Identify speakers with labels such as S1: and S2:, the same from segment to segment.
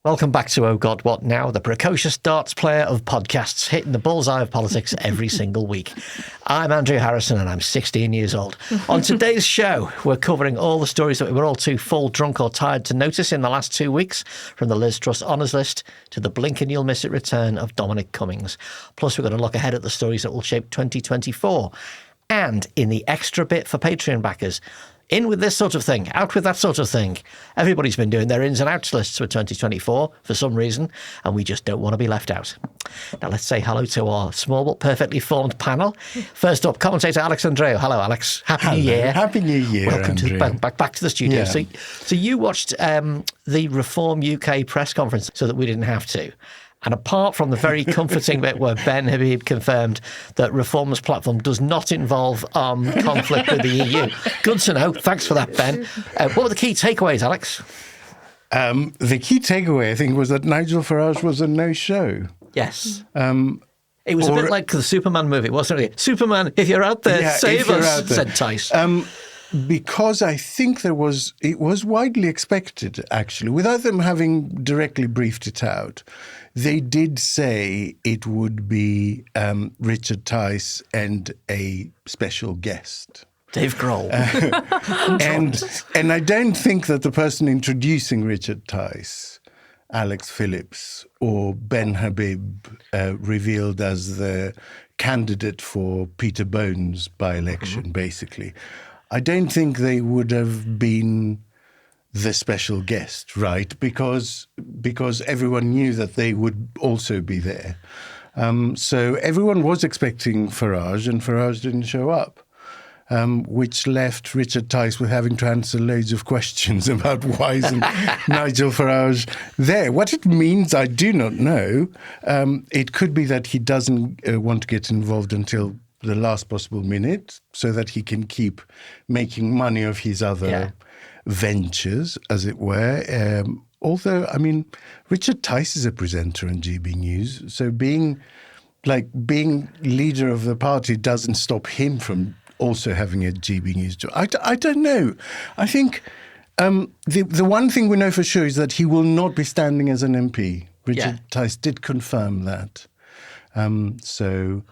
S1: Welcome back to Oh God, What Now, the precocious darts player of podcasts hitting the bullseye of politics every single week. I'm Andrew Harrison and I'm 16 years old. On today's show, we're covering all the stories that we were all too full, drunk or tired to notice in the last 2 weeks, from the Liz Truss honours list to the blink and you'll miss it return of Dominic Cummings. Plus, we're going to look ahead at the stories that will shape 2024. And in the extra bit for Patreon backers, in with this sort of thing, out with that sort of thing. Everybody's been doing their ins and outs lists for 2024 for some reason, and we just don't want to be left out. Now let's say hello to our small but perfectly formed panel. First up, commentator Alex Andreou. Hello, Alex. Happy New Year.
S2: Happy New Year,
S1: Welcome
S2: Andrew.
S1: to back to the studio.
S2: Yeah.
S1: So you watched the Reform UK press conference so that we didn't have to. And apart from the very comforting bit where Ben Habib confirmed that Reform's platform does not involve conflict with the EU. Good to know. Thanks for that, Ben. What were the key takeaways, Alex?
S2: The key takeaway, I think, was that Nigel Farage was a no-show.
S1: Yes. It was a bit like the Superman movie, wasn't it? Superman, if you're out there, save us, said Tice.
S2: Because I think it was widely expected, actually, without them having directly briefed it out. They did say it would be Richard Tice and a special guest.
S1: Dave Grohl.
S2: And I don't think that the person introducing Richard Tice, Alex Phillips, or Ben Habib, revealed as the candidate for Peter Bone's by-election, basically. I don't think they would have been the special guest, right? Because everyone knew that they would also be there. So everyone was expecting Farage, and Farage didn't show up, which left Richard Tice with having to answer loads of questions about why isn't Nigel Farage there. What it means, I do not know. It could be that he doesn't want to get involved until the last possible minute so that he can keep making money of his other ventures, as it were. Although, I mean, Richard Tice is a presenter on GB News, so being leader of the party doesn't stop him from also having a GB News job. I don't know. I think the one thing we know for sure is that he will not be standing as an MP. Richard Tice did confirm that. No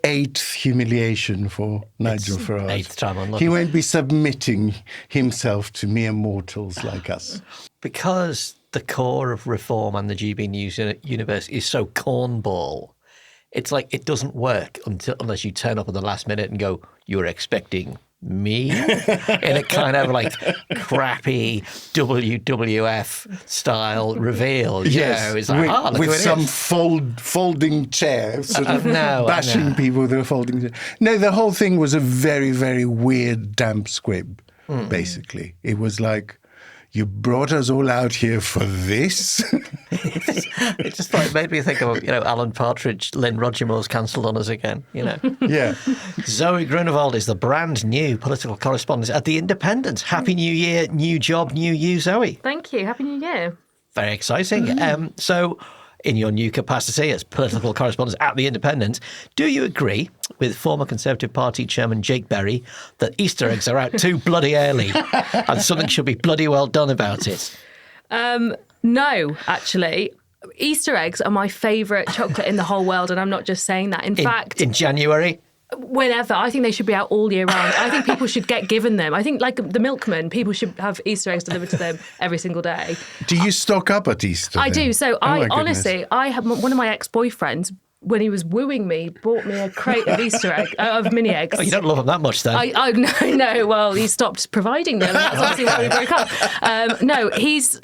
S2: eighth humiliation for Nigel Farage.
S1: Eighth time unlucky.
S2: He won't be submitting himself to mere mortals like us.
S1: Because the core of Reform and the GB News universe is so cornball, it's like it doesn't work unless you turn up at the last minute and go, "You're expecting me?" in a kind of like crappy WWF style reveal.
S2: Yes,
S1: It's like,
S2: with some folding chair, sort of bashing people with a folding chair. No, the whole thing was a very, very weird, damp squib, basically. It was like, you brought us all out here for this?
S1: It just like made me think of, Alan Partridge, Lynn Rogermore's cancelled on us again,
S2: Yeah.
S1: Zoe Grunewald is the brand new political correspondent at The Independent. Happy New Year, new job, new you, Zoe.
S3: Thank you. Happy New Year.
S1: Very exciting. So, in your new capacity as political correspondent at The Independent, do you agree with former Conservative Party Chairman Jake Berry that Easter eggs are out too bloody early and something should be bloody well done about it?
S3: No, actually. Easter eggs are my favourite chocolate in the whole world, and I'm not just saying that. In fact,
S1: in January?
S3: Whenever. I think they should be out all year round. I think people should get given them. I think, like the milkman, people should have Easter eggs delivered to them every single day.
S2: Do you stock up at Easter?
S3: I do. So I honestly,
S2: goodness.
S3: I have one of my ex-boyfriends, when he was wooing me, bought me a crate of Easter egg of mini eggs.
S1: Oh, you don't love them that much then?
S3: No. Well, he stopped providing them. That's obviously why we broke up. No, he's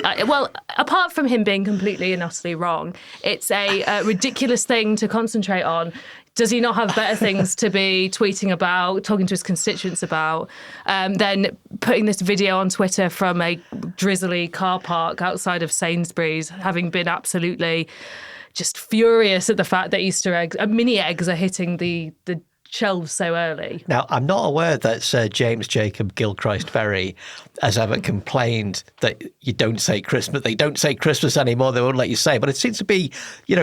S3: apart from him being completely and utterly wrong, it's a ridiculous thing to concentrate on. Does he not have better things to be tweeting about, talking to his constituents about, than putting this video on Twitter from a drizzly car park outside of Sainsbury's, having been absolutely just furious at the fact that Easter eggs, mini eggs, are hitting the shelves so early.
S1: Now, I'm not aware that Sir James Jacob Gilchrist Berry has ever complained that you don't say Christmas. They don't say Christmas anymore. They won't let you say. But it seems to be,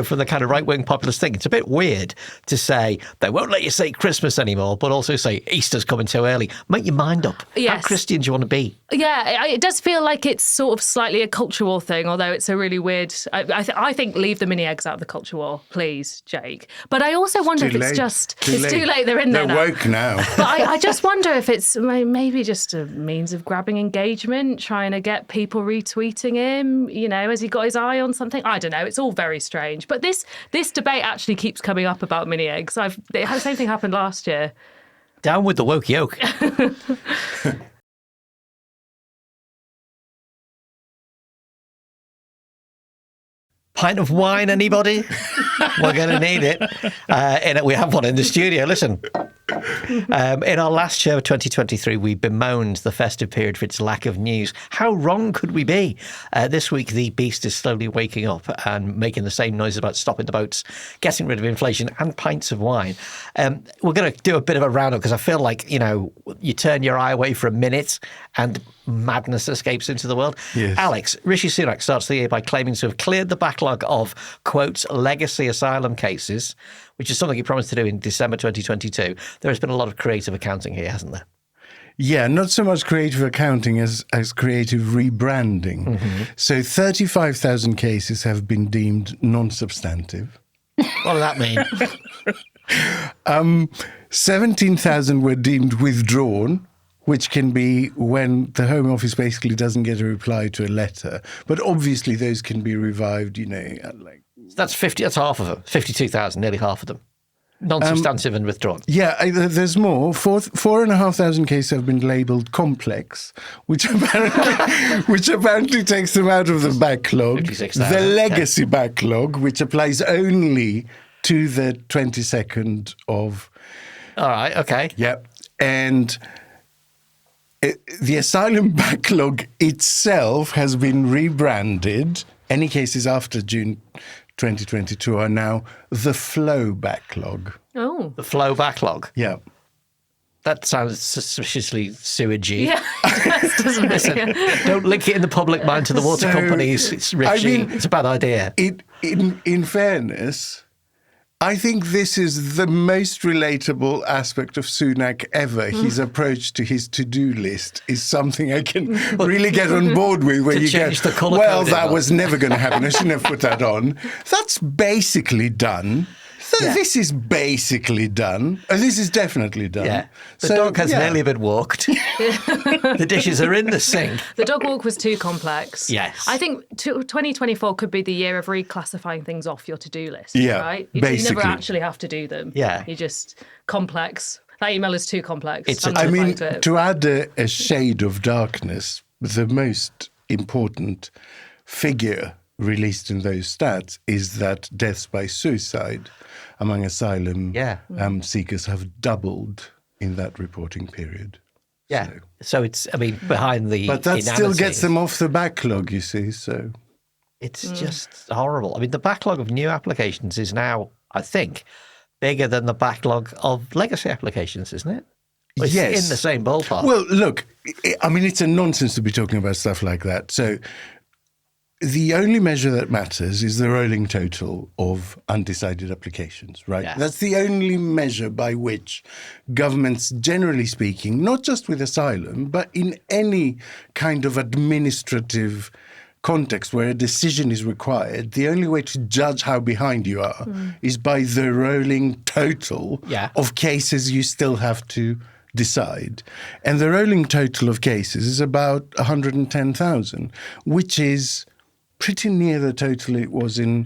S1: from the kind of right-wing populist thing, it's a bit weird to say they won't let you say Christmas anymore, but also say Easter's coming too early. Make your mind up.
S3: Yes.
S1: How Christian do you want to be?
S3: Yeah, it does feel like it's sort of slightly a culture war thing, although it's a really weird... I think leave the mini eggs out of the culture war, please, Jake. But I also wonder if it's just... It's too late. They're in there now.
S2: They're woke now.
S3: But I just wonder if it's maybe just a means of grabbing engagement, trying to get people retweeting him, has he got his eye on something? I don't know. It's all very strange. But this debate actually keeps coming up about mini eggs. The same thing happened last year.
S1: Down with the woke yoke. Pint of wine, anybody? We're going to need it. We have one in the studio. Listen, in our last show of 2023, we bemoaned the festive period for its lack of news. How wrong could we be? This week, the beast is slowly waking up and making the same noise about stopping the boats, getting rid of inflation, and pints of wine. We're going to do a bit of a roundup because I feel like, you turn your eye away for a minute and madness escapes into the world.
S2: Yes.
S1: Alex, Rishi Sunak starts the year by claiming to have cleared the backlog of, quote, legacy asylum cases, which is something he promised to do in December 2022. There has been a lot of creative accounting here, hasn't there?
S2: Yeah, not so much creative accounting as creative rebranding. Mm-hmm. So 35,000 cases have been deemed non-substantive.
S1: What does that
S2: mean? 17,000 were deemed withdrawn, which can be when the Home Office basically doesn't get a reply to a letter. But obviously those can be revived,
S1: That's 50. That's half of them. 52,000, nearly half of them. Non-substantive and withdrawn.
S2: Yeah, there's more. 4,500 cases have been labelled complex, which apparently takes them out of the backlog. The legacy backlog, which applies only to the 22nd of...
S1: All right, okay.
S2: Yep. And the asylum backlog itself has been rebranded. Any cases after June 2022 are now the flow backlog.
S3: Oh.
S1: The flow backlog?
S2: Yeah.
S1: That sounds suspiciously sewagey.
S3: Yeah, doesn't it?
S1: Listen, don't link it in the public mind to the water companies. It's Richie. It's a bad idea.
S2: In fairness, I think this is the most relatable aspect of Sunak ever. His approach to his to-do list is something I can really get on board with. Where you go, well, that was never going to happen. I shouldn't have put that on. That's basically done. So this is basically done. This is definitely done.
S1: Yeah. The dog has nearly been walked. The dishes are in the sink.
S3: The dog walk was too complex.
S1: Yes.
S3: I think 2024 could be the year of reclassifying things off your to-do list.
S2: Yeah,
S3: right? You
S2: basically.
S3: never actually have to do them.
S1: Yeah.
S3: You just complex. That email is too complex.
S2: To add a shade of darkness, the most important figure released in those stats is that deaths by suicide among asylum seekers have doubled in that reporting period.
S1: Yeah. So it's, behind the
S2: But that
S1: inanity,
S2: still gets them off the backlog, you see, so...
S1: It's just horrible. The backlog of new applications is now, I think, bigger than the backlog of legacy applications, isn't it? It's in the same ballpark.
S2: Well, look, it's a nonsense to be talking about stuff like that. So the only measure that matters is the rolling total of undecided applications, right?
S1: Yes.
S2: That's the only measure by which governments, generally speaking, not just with asylum, but in any kind of administrative context where a decision is required, the only way to judge how behind you are is by the rolling total of cases you still have to decide. And the rolling total of cases is about 110,000, which is pretty near the total it was in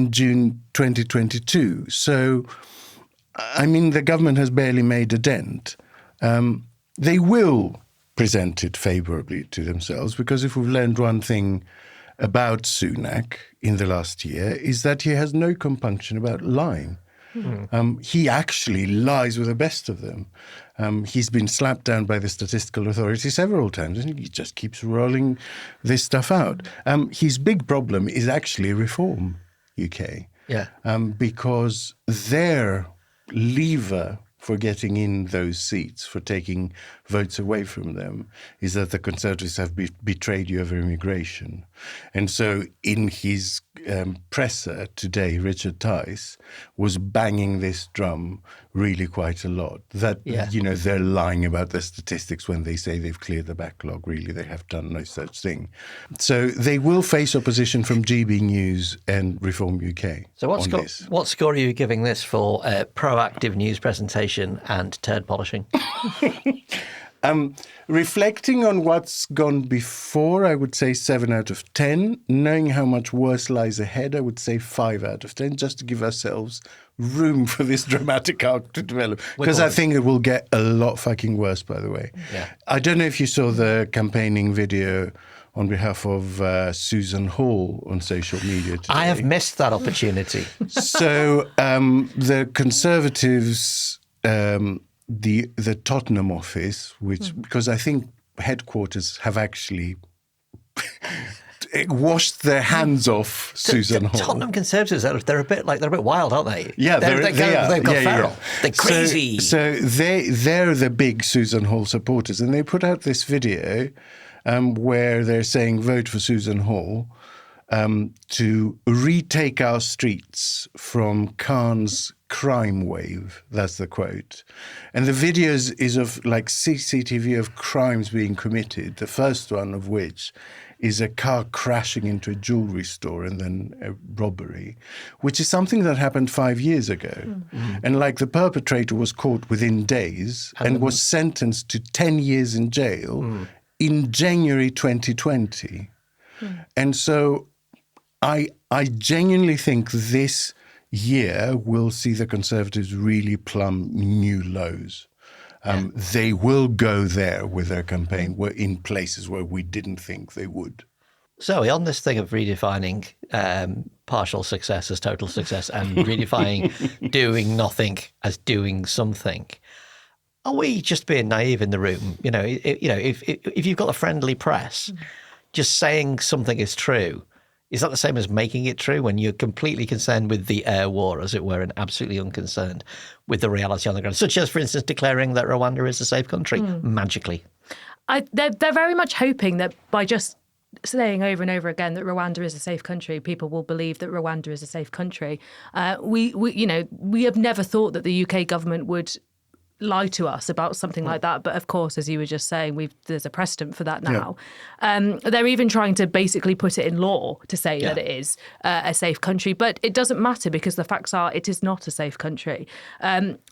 S2: June 2022. So, the government has barely made a dent. They will present it favourably to themselves, because if we've learned one thing about Sunak in the last year is that he has no compunction about lying. He actually lies with the best of them. He's been slapped down by the Statistical Authority several times, and he just keeps rolling this stuff out. His big problem is actually Reform UK.
S1: Yeah.
S2: Because their lever for getting in those seats, for taking votes away from them, is that the Conservatives have betrayed you over immigration. And so in his presser today, Richard Tice was banging this drum really quite a lot. That, they're lying about the statistics when they say they've cleared the backlog. Really, they have done no such thing. So they will face opposition from GB News and Reform UK.
S1: So what score are you giving this for proactive news presentation and turd polishing?
S2: Reflecting on what's gone before, I would say 7 out of 10. Knowing how much worse lies ahead, I would say 5 out of 10, just to give ourselves room for this dramatic arc to develop. Because I think it will get a lot fucking worse, by the way. Yeah. I don't know if you saw the campaigning video on behalf of Susan Hall on social media today.
S1: I have missed that opportunity.
S2: So the Conservatives... the Tottenham office, because I think headquarters have actually washed their hands off Susan Hall.
S1: Tottenham Conservatives, they're a bit wild, aren't they?
S2: Yeah, they've got feral.
S1: Yeah. They're crazy.
S2: So they're the big Susan Hall supporters, and they put out this video where they're saying vote for Susan Hall to retake our streets from Khan's crime wave. That's the quote. And the video is of like CCTV of crimes being committed, the first one of which is a car crashing into a jewelry store and then a robbery, which is something that happened 5 years ago. Mm-hmm. And like the perpetrator was caught within days and was sentenced to 10 years in jail in January 2020. And so I genuinely think this year will see the Conservatives really plumb new lows. They will go there with their campaign in places where we didn't think they would.
S1: So on this thing of redefining partial success as total success and redefining doing nothing as doing something, are we just being naive in the room? If you've got a friendly press, just saying something is true, is that the same as making it true when you're completely concerned with the air war, as it were, and absolutely unconcerned with the reality on the ground? Such as, for instance, declaring that Rwanda is a safe country magically.
S3: They're very much hoping that by just saying over and over again that Rwanda is a safe country, people will believe that Rwanda is a safe country. We have never thought that the UK government would lie to us about something like that. But of course, as you were just saying, there's a precedent for that now. Yeah. They're even trying to basically put it in law to say that it is a safe country. But it doesn't matter because the facts are it is not a safe country.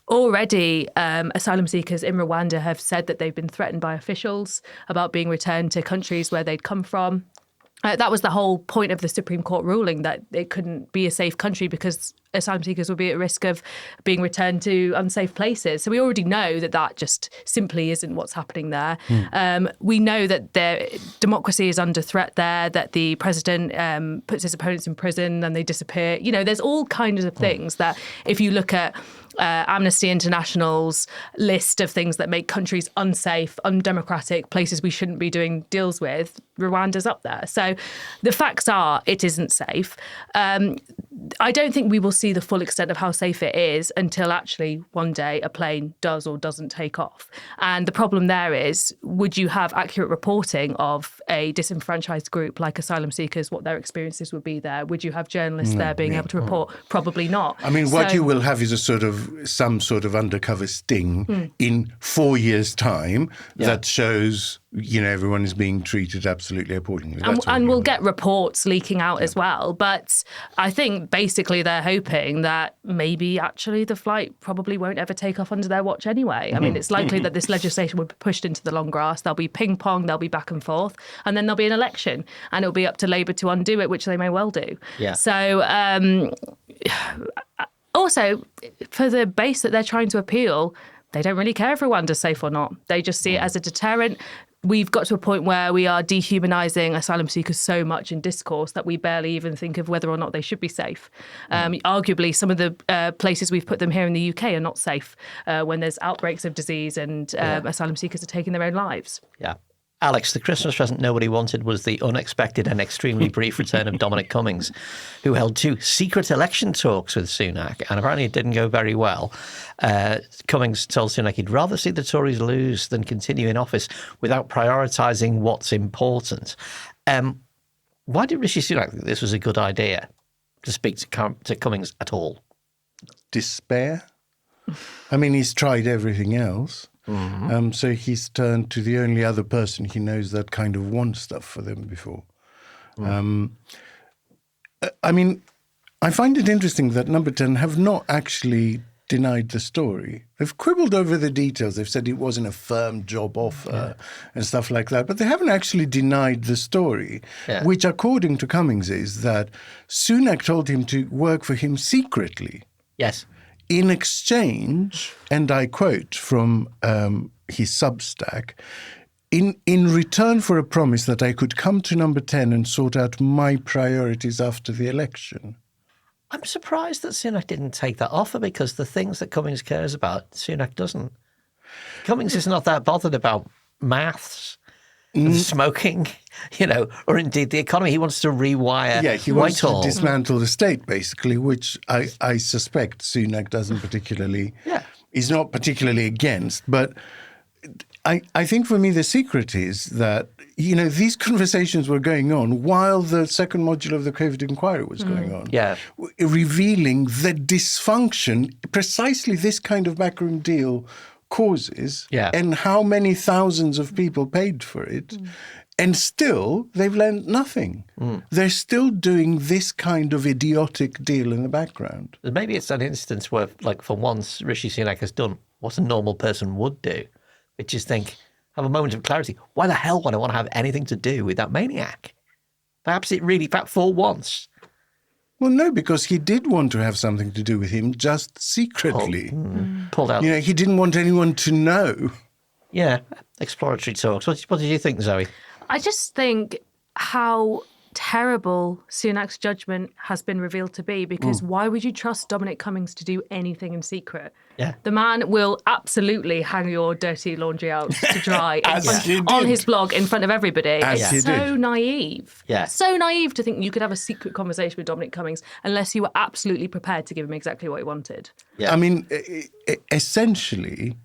S3: Already, asylum seekers in Rwanda have said that they've been threatened by officials about being returned to countries where they'd come from. That was the whole point of the Supreme Court ruling, that it couldn't be a safe country because asylum seekers would be at risk of being returned to unsafe places. So we already know that just simply isn't what's happening there. We know that their democracy is under threat there, that the president puts his opponents in prison and they disappear. There's all kinds of things that if you look at Amnesty International's list of things that make countries unsafe, undemocratic, places we shouldn't be doing deals with, Rwanda's up there. So the facts are it isn't safe. I don't think we will see the full extent of how safe it is until actually one day a plane does or doesn't take off. And the problem there is, would you have accurate reporting of a disenfranchised group like asylum seekers, what their experiences would be there? Would you have journalists there being able to report? Probably not.
S2: I mean, what you will have is some sort of undercover sting in 4 years' time that shows, everyone is being treated absolutely appallingly.
S3: And we'll get reports leaking out as well. But I think basically they're hoping that maybe actually the flight probably won't ever take off under their watch anyway. I mean, it's likely that this legislation will be pushed into the long grass. There'll be ping pong, there'll be back and forth, and then there'll be an election. And it'll be up to Labour to undo it, which they may well do. Yeah. So also, for the base that they're trying to appeal, they don't really care if Rwanda's safe or not. They just see it as a deterrent. We've got to a point where we are dehumanising asylum seekers so much in discourse that we barely even think of whether or not they should be safe. Arguably, some of the places we've put them here in the UK are not safe when there's outbreaks of disease and asylum seekers are taking their own lives.
S1: Yeah. Alex, the Christmas present nobody wanted was the unexpected and extremely brief return of Dominic Cummings, who held 2 secret election talks with Sunak, and apparently it didn't go very well. Cummings told Sunak he'd rather see the Tories lose than continue in office without prioritising what's important. Why did Rishi Sunak think this was a good idea to speak to Cummings at all?
S2: Despair. I mean, he's tried everything else. Mm-hmm. So he's turned to the only other person he knows that kind of wants stuff for them before. I mean, I find it interesting that Number 10 have not actually denied the story. They've quibbled over the details. They've said it wasn't a firm job offer and stuff like that, but they haven't actually denied the story, which according to Cummings is that Sunak told him to work for him secretly.
S1: Yes.
S2: In exchange, and I quote from his Substack, in return for a promise that I could come to Number 10 and sort out my priorities after the election.
S1: I'm surprised that Sunak didn't take that offer, because the things that Cummings cares about, Sunak doesn't. Cummings is not that bothered about maths, smoking, or indeed the economy. He wants to rewire
S2: he wants
S1: Whitehall.
S2: to dismantle the state, basically, which I suspect Sunak doesn't particularly, is not particularly against. But I think for me the secret is that, these conversations were going on while the second module of the COVID inquiry was going on. Yeah. Revealing the dysfunction, precisely this kind of backroom deal causes, and how many thousands of people paid for it. And still, they've learned nothing. They're still doing this kind of idiotic deal in the background.
S1: Maybe it's an instance where, for once, Rishi Sunak has done what a normal person would do, which is have a moment of clarity. Why the hell would I want to have anything to do with that maniac? Perhaps for once.
S2: Well, no, because he did want to have something to do with him, just secretly.
S1: Pulled out.
S2: He didn't want anyone to know.
S1: Yeah, exploratory talks. What did you think, Zoe?
S3: I just think how terrible Sunak's judgment has been revealed to be, because why would you trust Dominic Cummings to do anything in secret? Yeah. The man will absolutely hang your dirty laundry out to dry on his blog in front of everybody. It's so naive. Yeah. So naive to think you could have a secret conversation with Dominic Cummings unless you were absolutely prepared to give him exactly what he wanted.
S2: Yeah. I mean, essentially,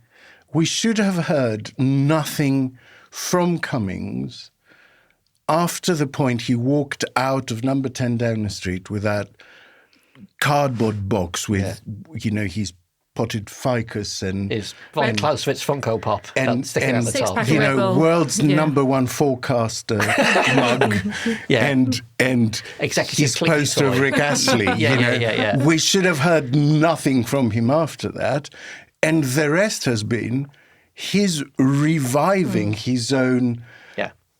S2: we should have heard nothing from Cummings after the point he walked out of Number 10 Downing Street with that cardboard box with, his potted ficus and
S1: his Clausewitz Funko Pop sticking out the top.
S2: World's number one forecaster mug, and his poster of Rick Astley. We should have heard nothing from him after that, and the rest has been his reviving his own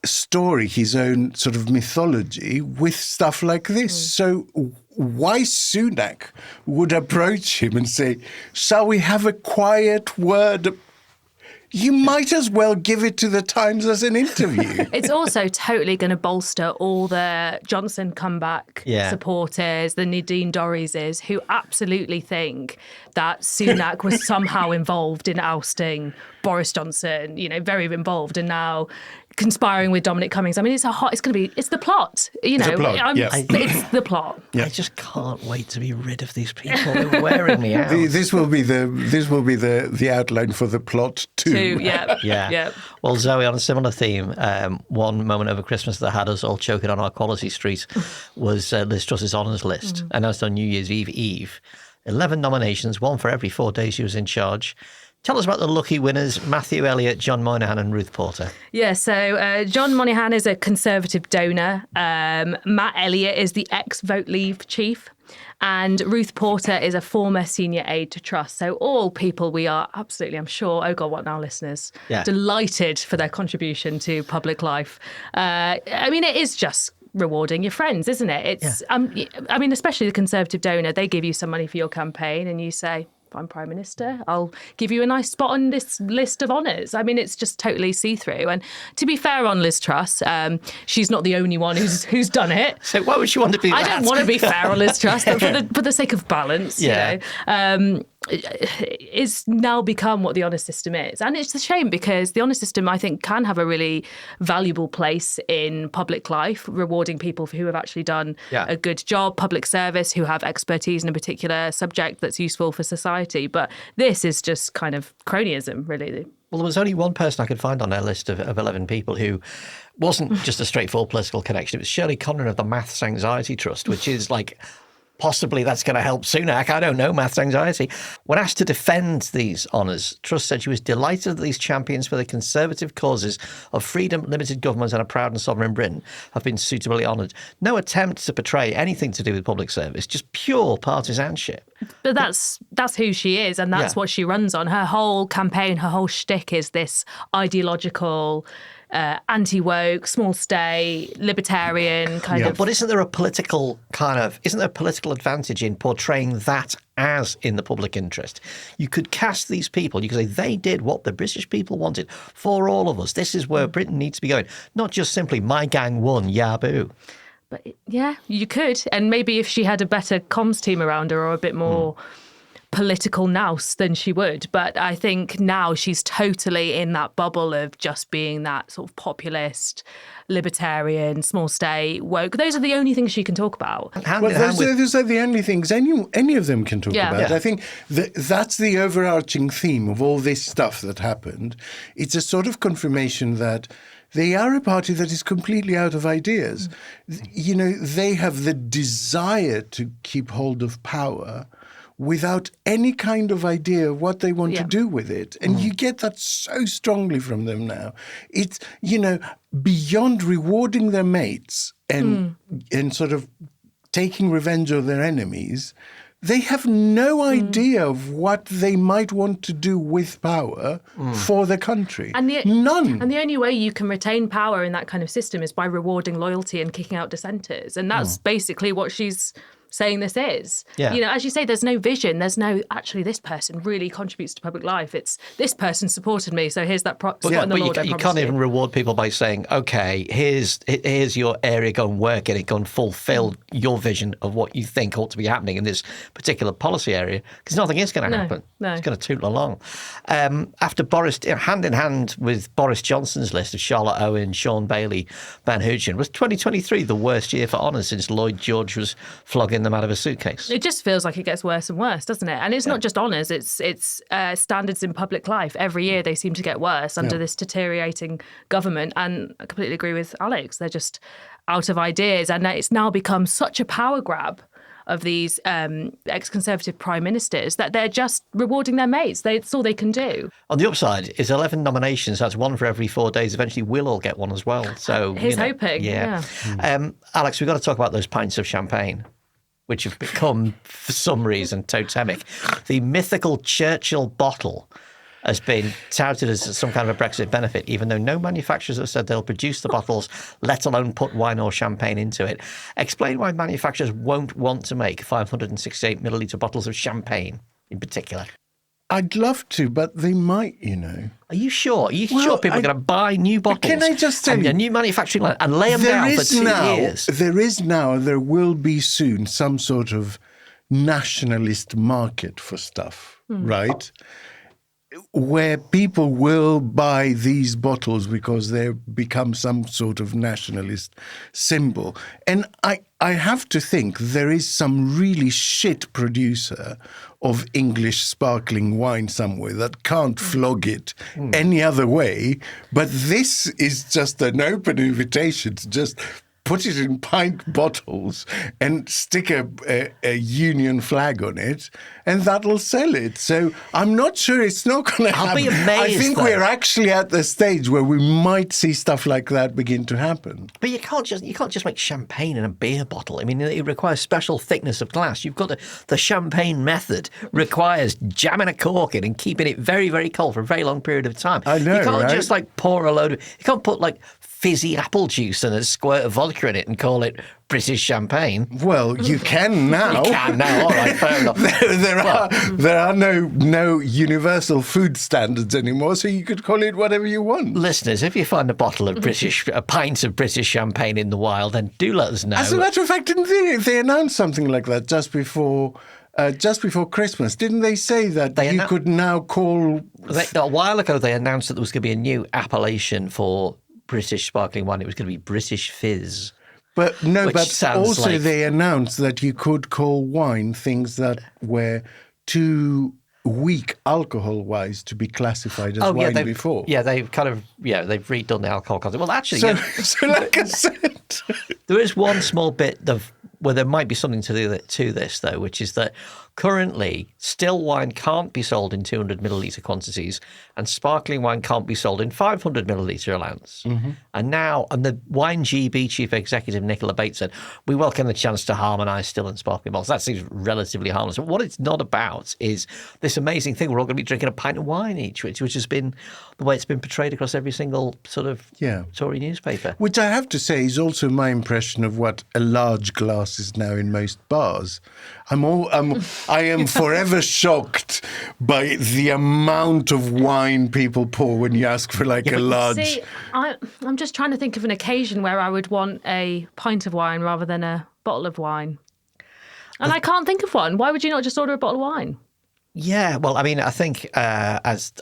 S2: story, his own sort of mythology with stuff like this. So why Sunak would approach him and say, shall we have a quiet word? You might as well give it to the Times as an interview.
S3: It's also totally going to bolster all the Johnson comeback supporters, the Nadine Dorrieses, who absolutely think that Sunak was somehow involved in ousting Boris Johnson, very involved, and now conspiring with Dominic Cummings. I mean, it's the plot, it's the plot. It's the plot.
S1: Yeah. I just can't wait to be rid of these people. They're wearing me out.
S2: This will be the outline for the plot too.
S3: Yeah.
S1: Well, Zoe, on a similar theme, one moment over Christmas that had us all choking on our quality street was Liz Truss's honours list, announced on New Year's Eve. 11 nominations, one for every 4 days she was in charge. Tell us about the lucky winners, Matthew Elliott, John Moynihan and Ruth Porter.
S3: Yeah, so John Moynihan is a Conservative donor. Matt Elliott is the ex-Vote Leave chief. And Ruth Porter is a former senior aide to Truss. So all people we are absolutely, I'm sure, oh God, what now, listeners? Delighted for their contribution to public life. I mean, it is just rewarding your friends, isn't it? It's, I mean, especially the Conservative donor, they give you some money for your campaign and you say, if I'm Prime Minister, I'll give you a nice spot on this list of honours. I mean, it's just totally see-through. And to be fair on Liz Truss, she's not the only one who's done it.
S1: So why would she want to be
S3: I don't want to be fair on Liz Truss, but for the sake of balance, you know. is now become what the honours system is. And it's a shame because the honours system, I think, can have a really valuable place in public life, rewarding people who have actually done a good job, public service, who have expertise in a particular subject that's useful for society. But this is just kind of cronyism, really.
S1: Well, there was only one person I could find on our list of 11 people who wasn't just a straightforward political connection. It was Shirley Conran of the Maths Anxiety Trust, which is like... possibly that's going to help Sunak. I don't know, maths anxiety. When asked to defend these honours, Truss said she was delighted that these champions for the conservative causes of freedom, limited government and a proud and sovereign Britain have been suitably honoured. No attempt to portray anything to do with public service, just pure partisanship.
S3: But that's who she is, and that's what she runs on. Her whole campaign, her whole shtick is this ideological... anti-woke, small stay, libertarian kind of.
S1: But isn't there a political advantage in portraying that as in the public interest? You could cast these people, you could say they did what the British people wanted for all of us. This is where Britain needs to be going. Not just simply my gang won, yaboo.
S3: But yeah, you could. And maybe if she had a better comms team around her or a bit more... political nous than she would. But I think now she's totally in that bubble of just being that sort of populist, libertarian, small state, woke. Those are the only things she can talk about.
S2: Those are the only things any of them can talk about. I think that's the overarching theme of all this stuff that happened. It's a sort of confirmation that they are a party that is completely out of ideas. You know, they have the desire to keep hold of power without any kind of idea of what they want to do with it. And you get that so strongly from them now. It's, you know, beyond rewarding their mates and sort of taking revenge of their enemies, they have no idea of what they might want to do with power for the country. None.
S3: And the only way you can retain power in that kind of system is by rewarding loyalty and kicking out dissenters. And that's basically what she's saying this is. You know, as you say, there's no vision. There's no, actually, this person really contributes to public life. It's this person supported me, so here's that spot in the Lord.
S1: You can't even reward people by saying, OK, here's your area, go and work in it, go and fulfil your vision of what you think ought to be happening in this particular policy area, because nothing is going to happen.
S3: No.
S1: It's going to tootle along. After Boris, hand in hand with Boris Johnson's list of Charlotte Owen, Sean Bailey, Ben Hoochin, was 2023 the worst year for honours since Lloyd George was flogging them out of a suitcase?
S3: It just feels like it gets worse and worse, doesn't it? And it's not just honours, it's standards in public life. Every year they seem to get worse under this deteriorating government. And I completely agree with Alex. They're just out of ideas. And it's now become such a power grab of these ex-Conservative prime ministers that they're just rewarding their mates. That's all they can do.
S1: On the upside is 11 nominations. That's one for every 4 days. Eventually we'll all get one as well. So
S3: here's hoping.
S1: Yeah. Alex, we've got to talk about those pints of champagne, which have become, for some reason, totemic. The mythical Churchill bottle has been touted as some kind of a Brexit benefit, even though no manufacturers have said they'll produce the bottles, let alone put wine or champagne into it. Explain why manufacturers won't want to make 568 millilitre bottles of champagne in particular.
S2: I'd love to, but they might, you know.
S1: Are you sure? Are you sure people are going to buy new bottles?
S2: Can I just tell you?
S1: A new manufacturing line and lay them down for 2 years?
S2: There will be soon some sort of nationalist market for stuff, right? Where people will buy these bottles because they become some sort of nationalist symbol. And I have to think there is some really shit producer of English sparkling wine somewhere that can't flog it any other way. But this is just an open invitation to just put it in pint bottles and stick a Union flag on it, and that'll sell it. So I'm not sure it's not going to happen.
S1: I'll be amazed.
S2: I think we're actually at the stage where we might see stuff like that begin to happen.
S1: But you can't just make champagne in a beer bottle. I mean, it requires special thickness of glass. You've got the champagne method requires jamming a cork in and keeping it very, very cold for a very long period of time.
S2: I know,
S1: you can't
S2: right?
S1: just pour a load of. You can't put fizzy apple juice and a squirt of vodka in it and call it British champagne.
S2: Well, you can now.
S1: You can now. All right, fair enough.
S2: There are no universal food standards anymore, so you could call it whatever you want.
S1: Listeners, if you find a pint of British champagne in the wild, then do let us know.
S2: As a matter of fact, didn't they announce something like that just before just before Christmas. Didn't they say that you could now call...
S1: A while ago, they announced that there was going to be a new appellation for British sparkling wine. It was going to be British Fizz.
S2: But also
S1: like...
S2: they announced that you could call wine things that were too weak alcohol-wise to be classified as wine before.
S1: Yeah, they've redone the alcohol content. Well, actually...
S2: So like I said...
S1: There is one small bit of... Well, there might be something to do to this, though, which is that currently still wine can't be sold in 200 millilitre quantities and sparkling wine can't be sold in 500 millilitre allowance. Mm-hmm. And the Wine GB chief executive, Nicola Bates, said, we welcome the chance to harmonise still and sparkling bottles. That seems relatively harmless. But what it's not about is this amazing thing. We're all going to be drinking a pint of wine each, which has been the way it's been portrayed across every single sort of Tory newspaper.
S2: Which I have to say is also my impression of what a large glass is now in most bars. I am forever shocked by the amount of wine people pour when you ask for a large...
S3: See, I'm just trying to think of an occasion where I would want a pint of wine rather than a bottle of wine. And I can't think of one. Why would you not just order a bottle of wine?
S1: Yeah, well, I mean, I think as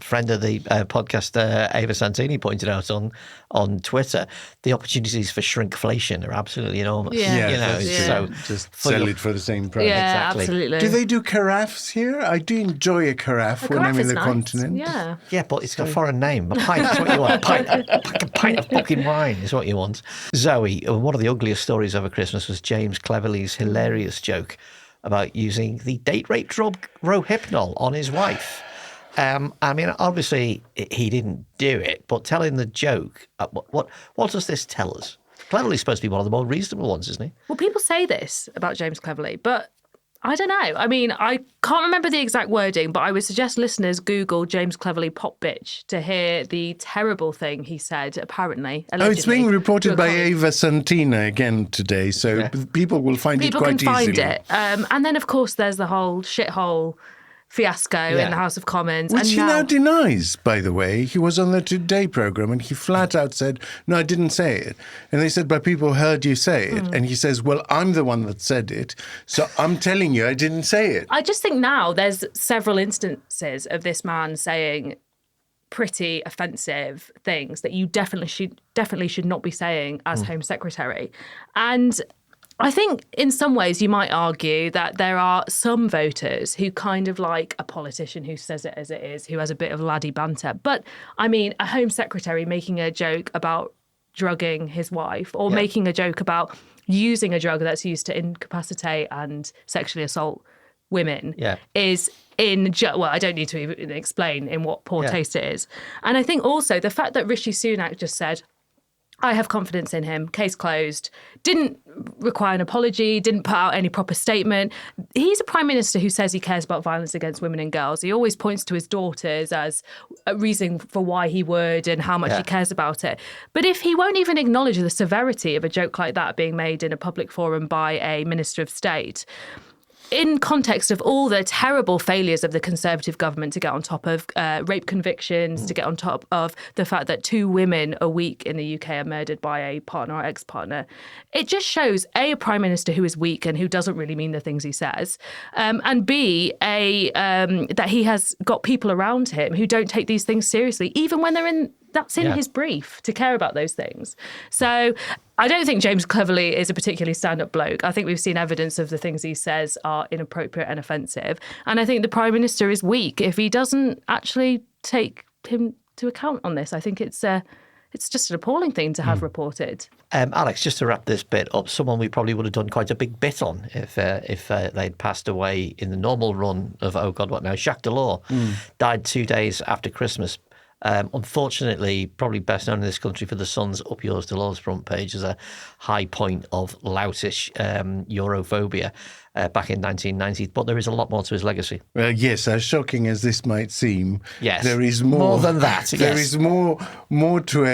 S1: friend of the podcast, Ava Santini, pointed out on Twitter, the opportunities for shrinkflation are absolutely enormous.
S2: Yeah, so just sell it for the same price.
S3: Yeah,
S1: exactly.
S3: Absolutely.
S2: Do they do carafes here? I do enjoy a carafe when I'm in the continent.
S1: Yeah, but it's got a foreign name. A pint is what you want. A pint of fucking wine is what you want. Zoe, one of the ugliest stories over Christmas was James Cleverly's hilarious joke about using the date-rape drug Rohypnol on his wife. I mean, obviously, he didn't do it, but telling the joke, what does this tell us? Cleverly's supposed to be one of the more reasonable ones, isn't he?
S3: Well, people say this about James Cleverly, but I don't know. I mean, I can't remember the exact wording, but I would suggest listeners Google James Cleverly pop bitch to hear the terrible thing he said, allegedly.
S2: It's being reported by Ava Santina again today, so people will find it quite easily.
S3: People can find it. And then, of course, there's the whole shithole fiasco in the House of Commons.
S2: Which he now denies, by the way. He was on the Today programme and he flat out said, no, I didn't say it. And they said, but people heard you say it. And he says, well, I'm the one that said it, so I'm telling you I didn't say it.
S3: I just think now there's several instances of this man saying pretty offensive things that you definitely should not be saying as Home Secretary. And I think in some ways you might argue that there are some voters who kind of like a politician who says it as it is, who has a bit of laddie banter. But, I mean, a Home Secretary making a joke about drugging his wife or making a joke about using a drug that's used to incapacitate and sexually assault women is well, I don't need to even explain in what poor taste it is. And I think also the fact that Rishi Sunak just said, I have confidence in him, case closed, didn't require an apology, didn't put out any proper statement. He's a prime minister who says he cares about violence against women and girls. He always points to his daughters as a reason for why he would and how much he cares about it. But if he won't even acknowledge the severity of a joke like that being made in a public forum by a minister of state, in context of all the terrible failures of the Conservative government to get on top of rape convictions, to get on top of the fact that 2 women a week in the UK are murdered by a partner or ex-partner, it just shows, A, a Prime Minister who is weak and who doesn't really mean the things he says, and B, that he has got people around him who don't take these things seriously, even when that's in his brief, to care about those things. So I don't think James Cleverly is a particularly stand-up bloke. I think we've seen evidence of the things he says are inappropriate and offensive. And I think the Prime Minister is weak if he doesn't actually take him to account on this. I think it's just an appalling thing to have reported.
S1: Alex, just to wrap this bit up, someone we probably would have done quite a big bit on if they'd passed away in the normal run of, oh God, what now? Jacques Delors died 2 days after Christmas. Unfortunately, probably best known in this country for the Sun's Up Yours Delors front page as a high point of loutish Europhobia back in 1990. But there is a lot more to his legacy.
S2: Well, yes, as shocking as this might seem, there is
S1: more than that.
S2: There is more to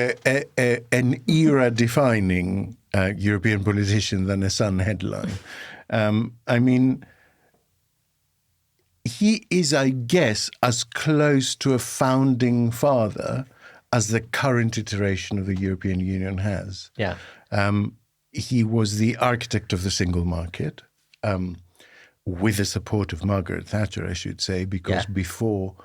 S2: an era-defining European politician than a Sun headline. I mean, he is, I guess, as close to a founding father as the current iteration of the European Union has.
S1: Yeah.
S2: He was the architect of the single market. with the support of Margaret Thatcher, I should say, because before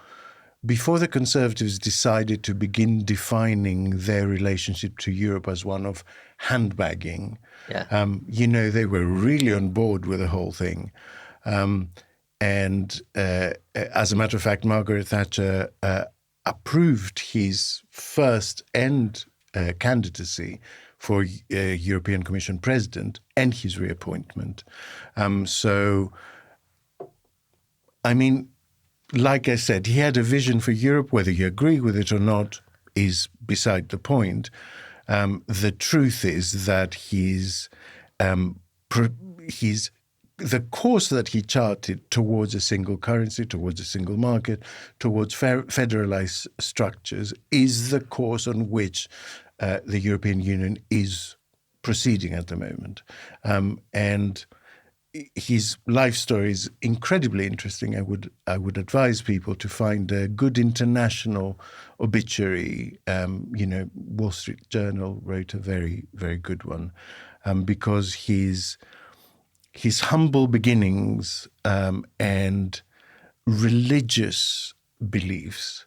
S2: the Conservatives decided to begin defining their relationship to Europe as one of handbagging, they were really on board with the whole thing. And as a matter of fact, Margaret Thatcher approved his first and candidacy for European Commission President and his reappointment. Like I said, he had a vision for Europe. Whether you agree with it or not is beside the point. The truth is that the course that he charted towards a single currency, towards a single market, towards federalized structures is the course on which the European Union is proceeding at the moment. And his life story is incredibly interesting. I would advise people to find a good international obituary. Wall Street Journal wrote a very, very good one because his humble beginnings and religious beliefs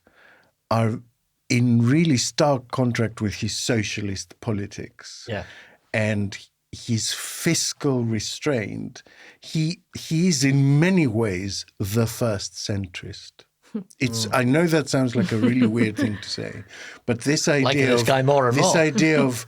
S2: are in really stark contrast with his socialist politics.
S1: Yeah.
S2: And his fiscal restraint, he is in many ways the first centrist. I know that sounds like a really weird thing to say, but this idea of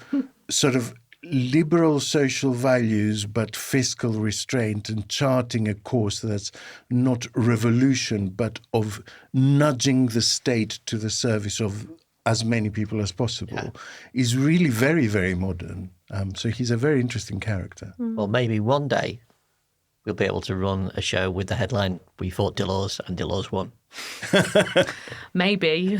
S2: sort of liberal social values but fiscal restraint and charting a course that's not revolution but of nudging the state to the service of as many people as possible is really very, very modern. So he's a very interesting character.
S1: Well, maybe one day we'll be able to run a show with the headline, "We fought Delors and Delors won."
S3: Maybe.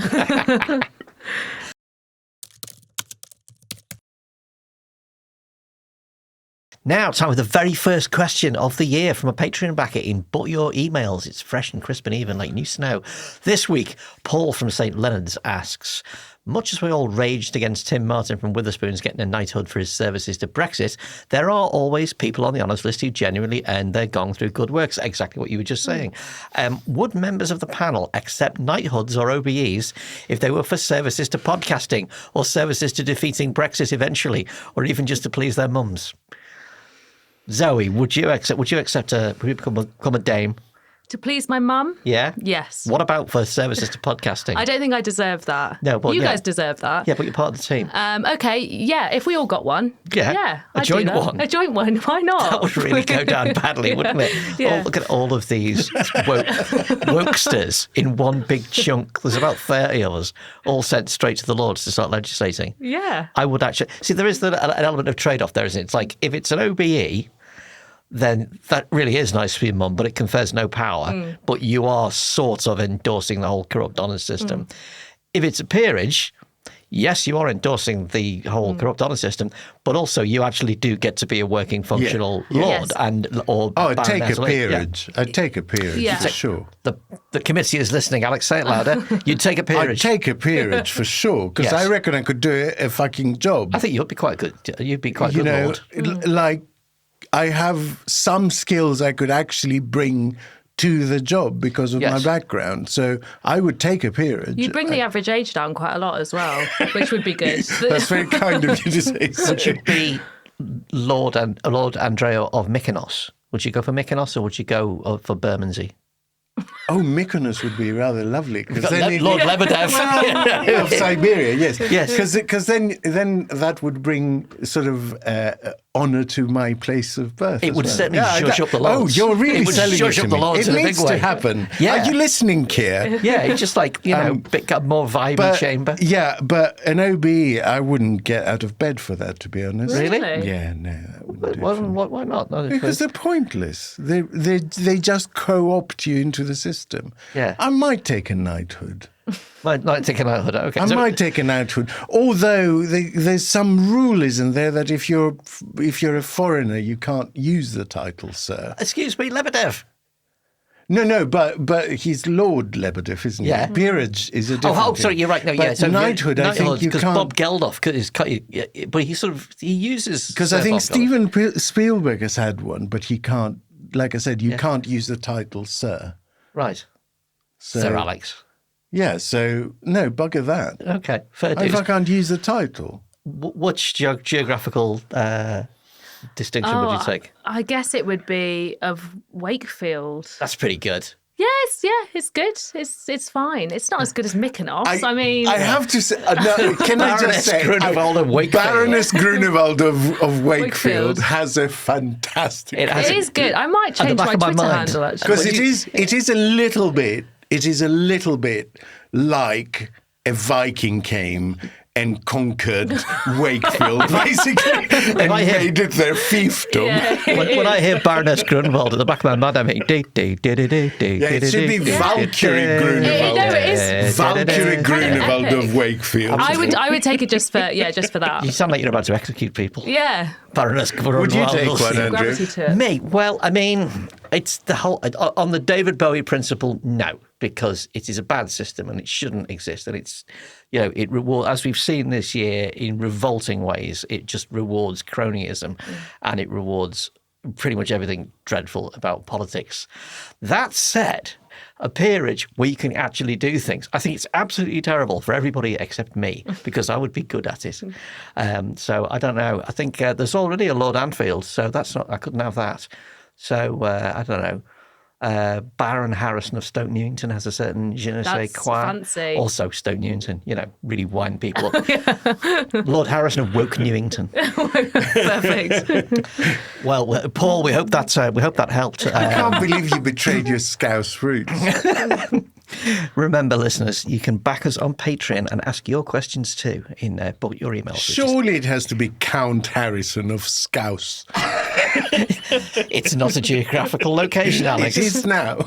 S1: Now, time for the very first question of the year from a Patreon backer in But Your Emails. It's fresh and crisp and even like new snow. This week, Paul from St. Leonard's asks, much as we all raged against Tim Martin from Witherspoon's getting a knighthood for his services to Brexit, there are always people on the honours list who genuinely earned their gong through good works. Exactly what you were just saying. Would members of the panel accept knighthoods or OBEs if they were for services to podcasting or services to defeating Brexit eventually, or even just to please their mums? Zoe, would you become a dame?
S3: To please my mum?
S1: Yeah?
S3: Yes.
S1: What about for services to podcasting?
S3: I don't think I deserve that.
S1: No, but
S3: you guys deserve that.
S1: Yeah, but you're part of the team.
S3: Okay, yeah, if we all got one.
S1: Yeah, a
S3: I'd
S1: joint
S3: do that.
S1: one.
S3: A joint one, why not?
S1: That would really go down badly, wouldn't it?
S3: Yeah.
S1: Oh, look at all of these wokesters in one big chunk. There's about 30 of us, all sent straight to the Lords to start legislating.
S3: Yeah.
S1: I would actually... See, there is an element of trade-off there, isn't it? It's like, if it's an OBE... then that really is nice for your mum, but it confers no power. But you are sort of endorsing the whole corrupt honours system. If it's a peerage, yes, you are endorsing the whole corrupt honours system, but also you actually do get to be a working, functional lord.
S2: Yes. I'd take a peerage. I'd take a peerage, for sure.
S1: The committee is listening, Alex, say it louder. You'd take a peerage.
S2: I'd take a peerage for sure, because I reckon I could do a fucking job.
S1: I think you'd be quite good. You'd be quite good, Lord.
S2: Like, I have some skills I could actually bring to the job because of my background. So I would take a peerage.
S3: You'd bring the average age down quite a lot as well, which would be good.
S2: That's very kind of you to say so.
S1: Would you be Lord Andreou of Mykonos? Would you go for Mykonos or would you go for Bermondsey?
S2: Oh, Mykonos would be rather lovely.
S1: Lord Lebedev.
S2: Of Siberia, yes.
S1: Yes.
S2: Because then that would bring sort of honour to my place of birth.
S1: It would certainly shush up the Lords.
S2: Oh, you're really selling it to me.
S1: It
S2: needs to happen. Yeah. Are you listening, Keir?
S1: Yeah, it's just like, pick up more vibey chamber.
S2: Yeah, but an OBE, I wouldn't get out of bed for that, to be honest.
S3: Really?
S2: Yeah, no, that wouldn't do it.
S1: Why not? No,
S2: because they're pointless. They just co-opt you into the system.
S1: Yeah.
S2: I might take a knighthood.
S1: Might take a knighthood. Okay.
S2: I might take a knighthood. Although there's some rule, isn't there, that if you're a foreigner, you can't use the title, sir.
S1: Excuse me, Lebedev.
S2: No, but he's Lord Lebedev, isn't he?
S1: Yeah.
S2: Peerage is a different thing.
S1: Sorry, you're right. No,
S2: but
S1: So
S2: knighthood, I think you
S1: because
S2: can't.
S1: Bob Geldof but he uses.
S2: Because I think Steven Spielberg has had one, but he can't like I said, you can't use the title Sir.
S1: Right.
S2: So,
S1: Sir Alex.
S2: Yeah, so no, bugger that.
S1: Okay, fair
S2: If
S1: dues.
S2: I can't use the title.
S1: Which geographical distinction would you take?
S3: I guess it would be of Wakefield.
S1: That's pretty good.
S3: Yes, it's good. It's fine. It's not as good as Mykonos.
S2: I have to say, no, can I just say,
S1: Grunewald of Wakefield.
S2: Baroness Grunewald of Wakefield has a fantastic.
S3: It is good. I might change my Twitter handle actually.
S2: Because it is a little bit like a Viking came and conquered Wakefield, basically, and made it their fiefdom.
S3: Yeah.
S1: When I hear Baroness Grunewald at the back of my mind, I mean,
S2: it should be Valkyrie Grunewald.
S3: No, it is
S2: Valkyrie Grunewald of Wakefield.
S3: I would take it just for that.
S1: You sound like you're about to execute people.
S3: Yeah.
S1: Baroness Grunewald.
S2: Would you take one, Andrew?
S3: Gravity to it.
S1: Me? Well, I mean, it's the whole on the David Bowie principle. No, because it is a bad system and it shouldn't exist. And it's, it rewards, as we've seen this year in revolting ways. It just rewards cronyism, and it rewards pretty much everything dreadful about politics. That said, a peerage where you can actually do things, I think it's absolutely terrible for everybody except me, because I would be good at it. So I don't know. I think there's already a Lord Anfield, so I couldn't have that. So I don't know. Baron Harrison of Stoke Newington has a certain je ne sais quoi.
S3: Fancy.
S1: Also Stoke Newington, really wind people up. Lord Harrison of Woke Newington.
S3: Perfect.
S1: Well, Paul, we hope that helped.
S2: I can't believe you betrayed your Scouse roots.
S1: Remember, listeners, you can back us on Patreon and ask your questions too in your emails.
S2: Surely it has to be Count Harrison of Scouse.
S1: It's not a geographical location, Alex.
S2: It is now.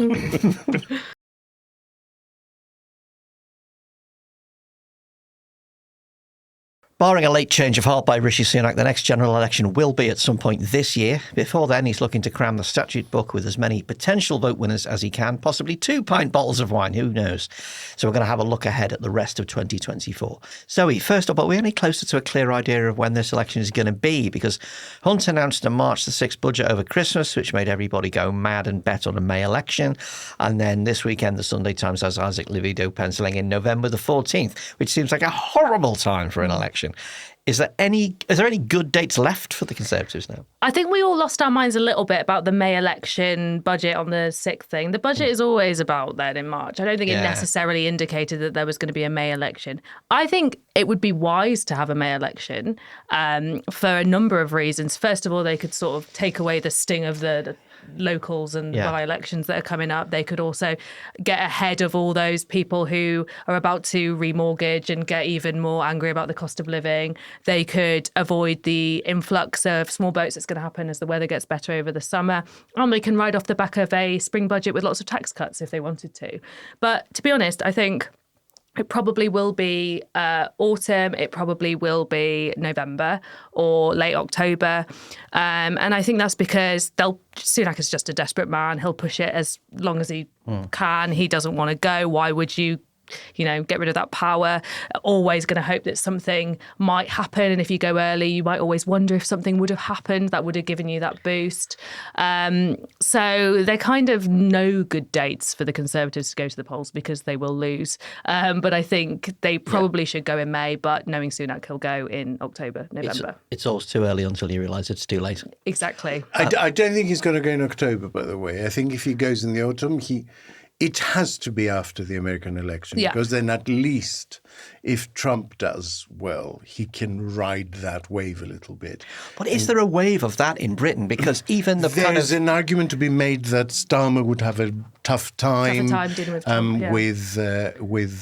S1: Barring a late change of heart by Rishi Sunak, the next general election will be at some point this year. Before then, he's looking to cram the statute book with as many potential vote winners as he can, possibly 2 pint bottles of wine, who knows? So we're going to have a look ahead at the rest of 2024. Zoe, first up, are we any closer to a clear idea of when this election is going to be? Because Hunt announced a March the 6th budget over Christmas, which made everybody go mad and bet on a May election. And then this weekend, the Sunday Times has Isaac Livido penciling in November the 14th, which seems like a horrible time for an election. Is there any good dates left for the Conservatives now?
S3: I think we all lost our minds a little bit about the May election budget on the 6th thing. The budget is always about then in March. I don't think it necessarily indicated that there was going to be a May election. I think it would be wise to have a May election for a number of reasons. First of all, they could sort of take away the sting of the locals and by-elections that are coming up. They could also get ahead of all those people who are about to remortgage and get even more angry about the cost of living. They could avoid the influx of small boats that's going to happen as the weather gets better over the summer. And they can ride off the back of a spring budget with lots of tax cuts if they wanted to. But to be honest, I think it probably will be autumn. It probably will be November or late October. And I think that's because Sunak is just a desperate man. He'll push it as long as he can. He doesn't want to go. Why would you get rid of that power? Always going to hope that something might happen. And if you go early, you might always wonder if something would have happened that would have given you that boost. So they're kind of no good dates for the Conservatives to go to the polls because they will lose. But I think they probably should go in May, but knowing Sunak, he'll go in October, November.
S1: It's always too early until you realise it's too late.
S3: Exactly.
S2: I don't think he's going to go in October, by the way. I think if he goes in the autumn, it has to be after the American election, because then at least if Trump does well, he can ride that wave a little bit.
S1: But is there a wave of that in Britain? Because even
S2: there's an argument to be made that Starmer would have a tough time
S3: dealing with Trump,
S2: with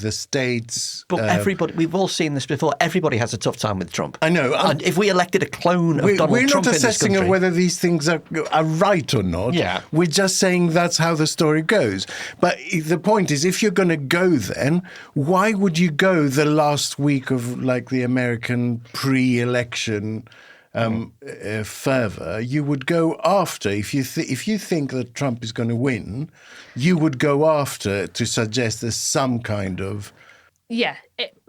S2: the states.
S1: But everybody, we've all seen this before. Everybody has a tough time with Trump.
S2: I know.
S1: And if we elected a clone of Donald Trump
S2: we're
S1: in
S2: not
S1: this
S2: assessing
S1: country,
S2: whether these things are right or not.
S1: Yeah.
S2: We're just saying that's how the story goes. But the point is, if you're going to go then, why would you go the last week of the American pre-election fervor? You would go after. If you think that Trump is going to win, you would go after to suggest there's some kind of...
S3: Yeah.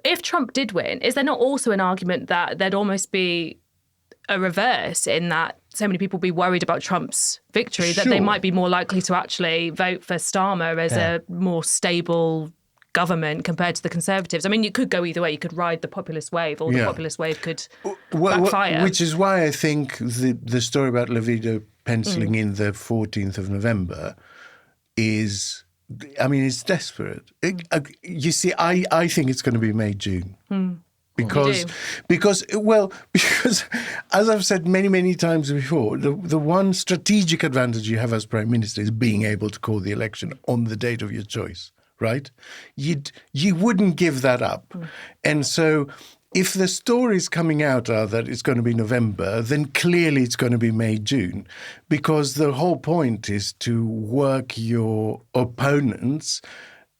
S3: If Trump did win, is there not also an argument that there'd almost be a reverse in that so many people be worried about Trump's victory that they
S2: Sure.
S3: might be more likely to actually vote for Starmer as a more stable government compared to the Conservatives. I mean, you could go either way. You could ride the populist wave, or the populist wave could backfire.
S2: Which is why I think the story about Levido penciling in the 14th of November is, I mean, it's desperate. You see, I think it's going to be May, June. Because, as I've said many, many times before, the one strategic advantage you have as Prime Minister is being able to call the election on the date of your choice, right? You wouldn't give that up. And so if the stories coming out are that it's going to be November, then clearly it's going to be May, June, because the whole point is to work your opponents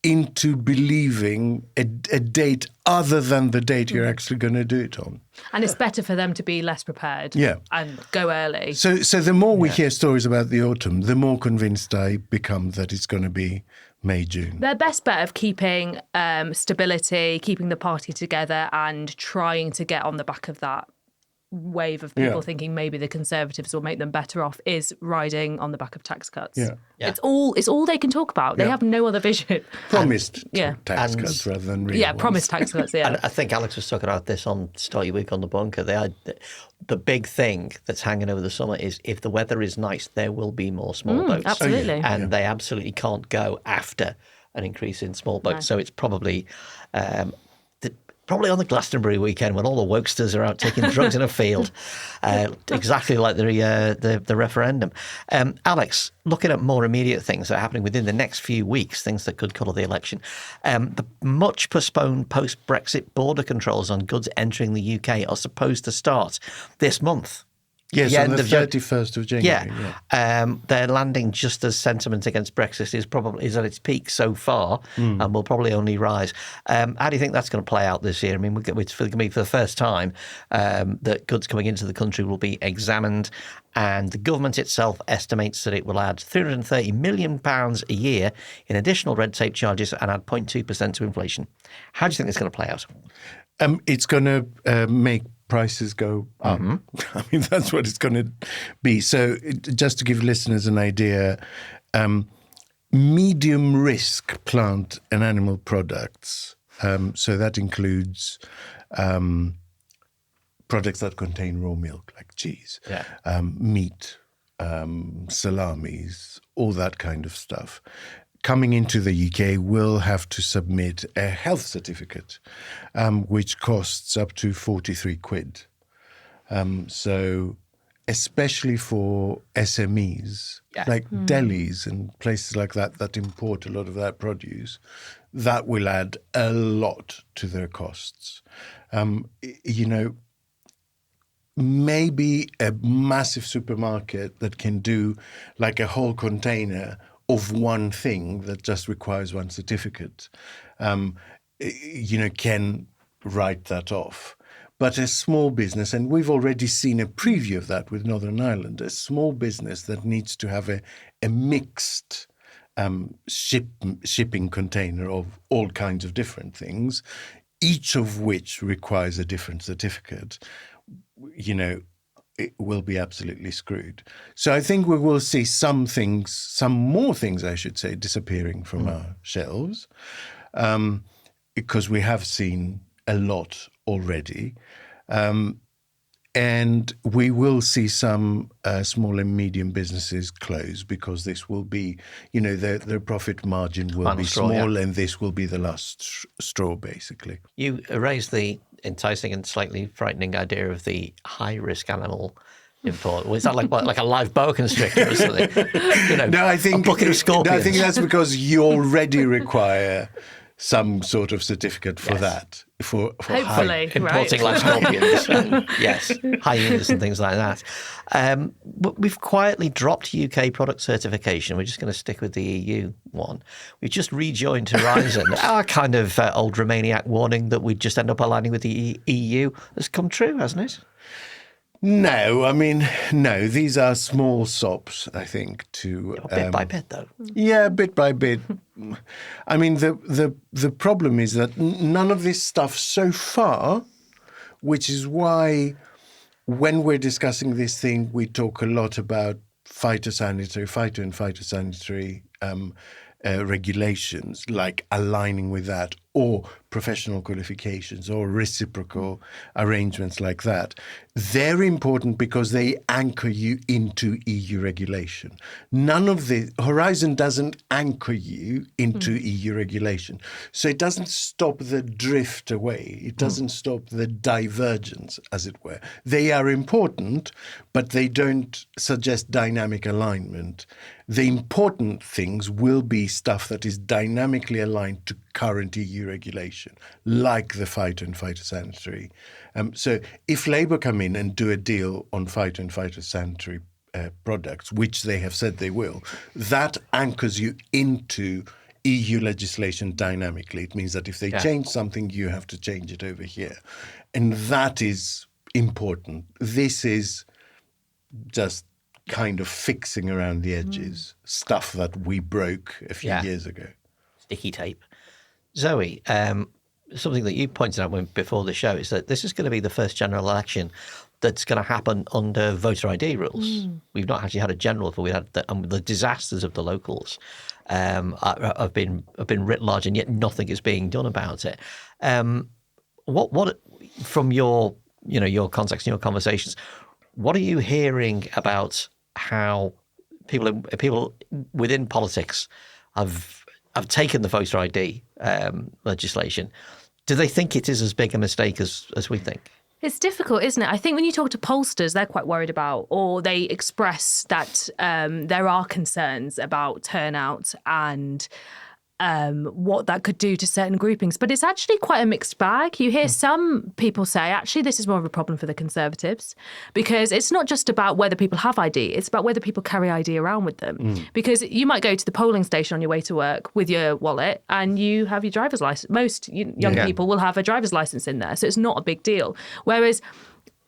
S2: into believing a date other than the date you're actually going to do it on.
S3: And it's better for them to be less prepared and go early.
S2: So the more we hear stories about the autumn, the more convinced I become that it's going to be May, June.
S3: Their best bet of keeping stability, keeping the party together and trying to get on the back of that wave of people thinking maybe the Conservatives will make them better off is riding on the back of tax cuts.
S2: Yeah.
S3: It's all they can talk about. They have no other vision.
S2: Promised tax cuts rather than real ones.
S3: Promised tax cuts, yeah.
S1: And I think Alex was talking about this on Start Your Week on the Bunker. The big thing that's hanging over the summer is if the weather is nice, there will be more small boats.
S3: Absolutely.
S1: And they absolutely can't go after an increase in small boats. No. So it's probably on the Glastonbury weekend when all the wokesters are out taking drugs in a field, exactly like the referendum. Alex, looking at more immediate things that are happening within the next few weeks, things that could colour the election, the much postponed post-Brexit border controls on goods entering the UK are supposed to start this month.
S2: Yes, on the 31st of January.
S1: They're landing just as sentiment against Brexit is at its peak so far and will probably only rise. How do you think that's going to play out this year? I mean, it's going to be for the first time that goods coming into the country will be examined, and the government itself estimates that it will add £330 million a year in additional red tape charges and add 0.2% to inflation. How do you think it's going to play out?
S2: It's going to make prices go up. I mean, that's what it's going to be. So just to give listeners an idea, medium risk plant and animal products, so that includes products that contain raw milk, like cheese, meat, salamis, all that kind of stuff, coming into the UK will have to submit a health certificate, which costs up to 43 quid. So especially for SMEs, like delis and places like that import a lot of that produce, that will add a lot to their costs. Maybe a massive supermarket that can do like a whole container of one thing that just requires one certificate, can write that off. But a small business, and we've already seen a preview of that with Northern Ireland, a small business that needs to have a mixed shipping container of all kinds of different things, each of which requires a different certificate, it will be absolutely screwed. So I think we will see some more things, I should say, disappearing from our shelves, because we have seen a lot already. And we will see some small and medium businesses close because this will be, their profit margin will be small, and this will be the last straw, basically.
S1: You raised the enticing and slightly frightening idea of the high-risk animal import. Well, is that like a live boa constrictor or something?
S2: No, I think
S1: a bucket of scorpions.
S2: No, I think that's because you already require some sort of certificate for that. For
S3: hopefully,
S1: importing live scorpions, hyenas and things like that. But we've quietly dropped UK product certification. We're just going to stick with the EU one. We've just rejoined Horizon. Our kind of old Romaniac warning that we'd just end up aligning with the EU has come true, hasn't it?
S2: No, I mean, no. These are small sops, I think.
S1: Bit by bit, though.
S2: Yeah, bit by bit. I mean, the problem is that none of this stuff so far, which is why when we're discussing this thing, we talk a lot about phyto and phytosanitary regulations, like aligning with that, or professional qualifications, or reciprocal arrangements like that. They're important because they anchor you into EU regulation. None of the Horizon doesn't anchor you into EU regulation. So it doesn't stop the drift away. It doesn't stop the divergence, as it were. They are important, but they don't suggest dynamic alignment. The important things will be stuff that is dynamically aligned to current EU regulation, like the phyto and phytosanitary. So if Labour come in and do a deal on phyto and phytosanitary products, which they have said they will, that anchors you into EU legislation dynamically. It means that if they change something, you have to change it over here. And that is important. This is just kind of fixing around the edges, stuff that we broke a few years ago.
S1: Sticky tape. Zoe, something that you pointed out before the show is that this is going to be the first general election that's going to happen under voter ID rules. We've not actually had a general before. We had the disasters of the locals have been writ large, and yet nothing is being done about it. What from your context and your conversations, what are you hearing about how people within politics have taken the voter ID legislation? Do they think it is as big a mistake as we think?
S3: It's difficult, isn't it? I think when you talk to pollsters, they're quite worried about, or they express that there are concerns about turnout and what that could do to certain groupings. But it's actually quite a mixed bag. You hear some people say, actually, this is more of a problem for the Conservatives, because it's not just about whether people have ID, it's about whether people carry ID around with them. Because you might go to the polling station on your way to work with your wallet and you have your driver's license. Most young people will have a driver's license in there, so it's not a big deal. Whereas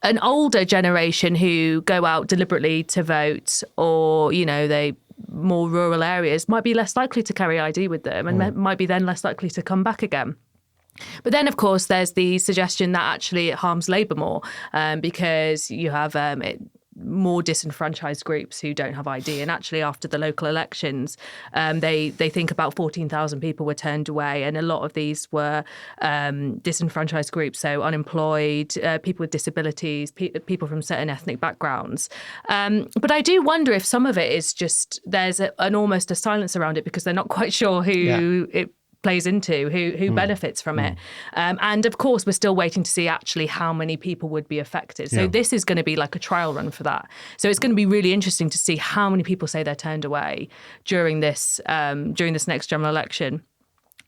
S3: an older generation who go out deliberately to vote, or, they more rural areas, might be less likely to carry ID with them and might be then less likely to come back again. But then, of course, there's the suggestion that actually it harms Labour more because you have more disenfranchised groups who don't have ID. And actually, after the local elections, they think about 14,000 people were turned away. And a lot of these were disenfranchised groups, so unemployed, people with disabilities, people from certain ethnic backgrounds. But I do wonder if some of it is just there's almost a silence around it because they're not quite sure who it plays into, who benefits from it. And of course, we're still waiting to see actually how many people would be affected. So this is going to be like a trial run for that. So it's going to be really interesting to see how many people say they're turned away during this next general election.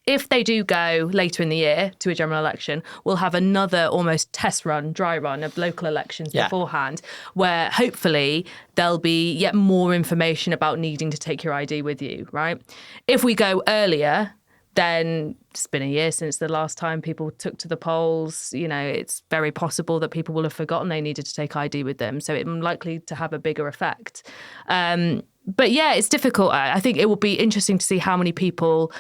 S3: If they do go later in the year to a general election, we'll have another almost test run, dry run of local elections beforehand, where hopefully there'll be yet more information about needing to take your ID with you, right? If we go earlier, then it's been a year since the last time people took to the polls. It's very possible that people will have forgotten they needed to take ID with them. So it's likely to have a bigger effect. But yeah, it's difficult. I think it will be interesting to see how many people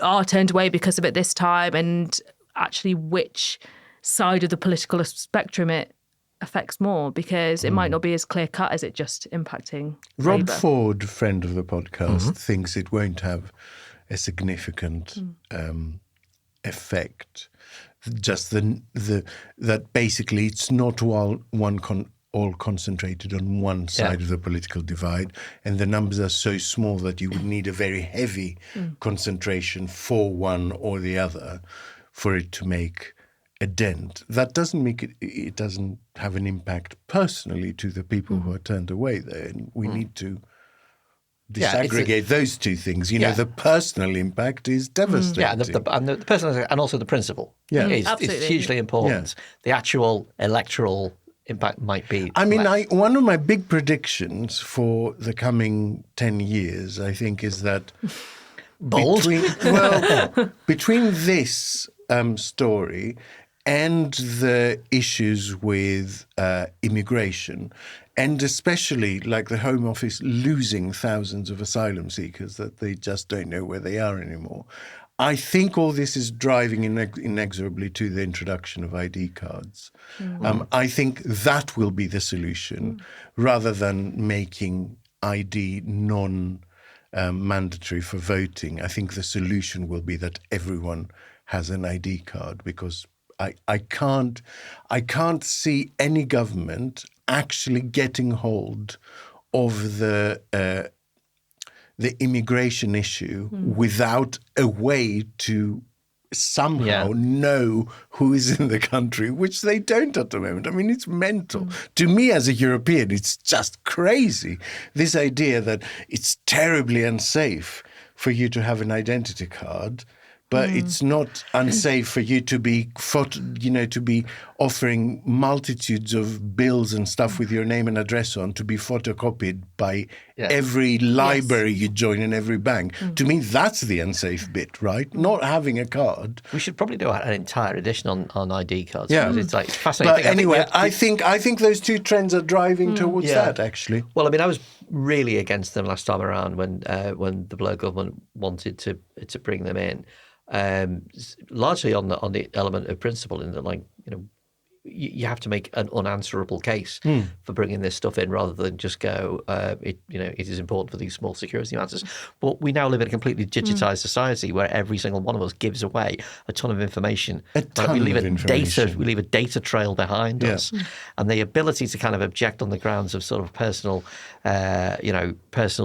S3: are turned away because of it this time, and actually which side of the political spectrum it affects more, because it might not be as clear cut as it just impacting
S2: Rob
S3: Labour.
S2: Ford, friend of the podcast, thinks it won't have a significant effect. Just that basically it's not all concentrated on one side of the political divide, and the numbers are so small that you would need a very heavy concentration for one or the other for it to make a dent. That doesn't make it doesn't have an impact personally to the people who are turned away there, and we need to disaggregate those two things. The personal impact is devastating.
S1: And the personal and also the principle is hugely important. The actual electoral impact might be
S2: one of my big predictions for the coming 10 years, I think, is that between this story and the issues with immigration, and especially like the Home Office losing thousands of asylum seekers that they just don't know where they are anymore, I think all this is driving inexorably to the introduction of ID cards. I think that will be the solution rather than making ID non-mandatory for voting. I think the solution will be that everyone has an ID card, because I can't see any government actually getting hold of the immigration issue without a way to somehow know who is in the country, which they don't at the moment. I mean, it's mental. To me as a European, it's just crazy. This idea that it's terribly unsafe for you to have an identity card, but it's not unsafe for you to be, to be offering multitudes of bills and stuff with your name and address on to be photocopied by every library you join in every bank. To me, that's the unsafe bit, right? Not having a card.
S1: We should probably do an entire edition on ID cards.
S2: Yeah.
S1: It's like fascinating.
S2: But anyway, I think those two trends are driving towards that, actually.
S1: Well, I mean, I was really against them last time around when the Blair government wanted to bring them in. Largely on the element of principle, in that, like, you have to make an unanswerable case for bringing this stuff in, rather than just go, it is important for these small security matters. But we now live in a completely digitized society where every single one of us gives away a ton of information. We leave a data trail behind us, and the ability to kind of object on the grounds of sort of personal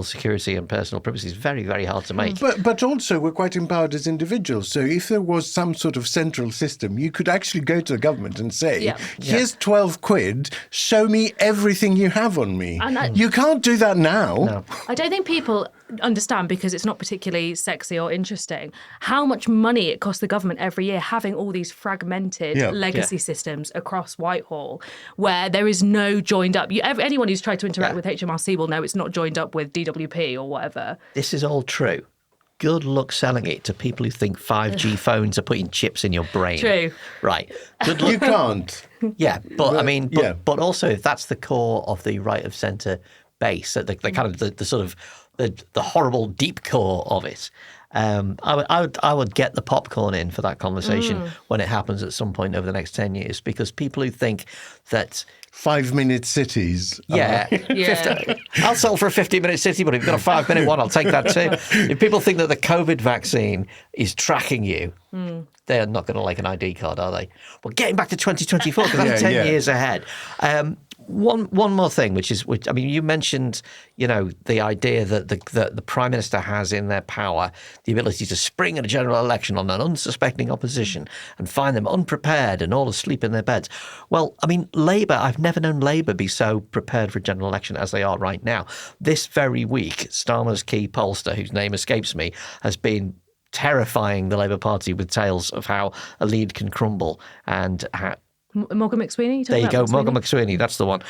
S1: security and personal privacy is very, very hard to make.
S2: But also we're quite empowered as individuals. So if there was some sort of central system, you could actually go to the government and say, here's 12 quid, show me everything you have on me. You can't do that now.
S1: No.
S3: I don't think people understand, because it's not particularly sexy or interesting, how much money it costs the government every year having all these fragmented legacy systems across Whitehall, where there is no joined up. Anyone who's tried to interact with HMRC will know it's not joined up with DWP or whatever.
S1: This is all true. Good luck selling it to people who think 5G phones are putting chips in your brain.
S3: True.
S1: Right. Good luck.
S2: You can't.
S1: Yeah, but I mean, but also if that's the core of the right of centre base, the kind of the sort of the horrible deep core of it, I would get the popcorn in for that conversation when it happens at some point over the next 10 years, because people who think that
S2: 5-minute cities.
S1: 50, I'll sell for a 15-minute city, but if you've got a 5-minute one, I'll take that too. If people think that the COVID vaccine is tracking you, they're not going to like an ID card, are they? Well, getting back to 2024, because that's 10 years ahead. One more thing, which I mean, you mentioned, the idea that the Prime Minister has in their power the ability to spring at a general election on an unsuspecting opposition and find them unprepared and all asleep in their beds. Well, I mean, Labour, I've never known Labour be so prepared for a general election as they are right now. This very week, Starmer's key pollster, whose name escapes me, has been terrifying the Labour Party with tales of how a lead can crumble and how...
S3: Morgan McSweeney?
S1: There you go, Morgan McSweeney, that's the one.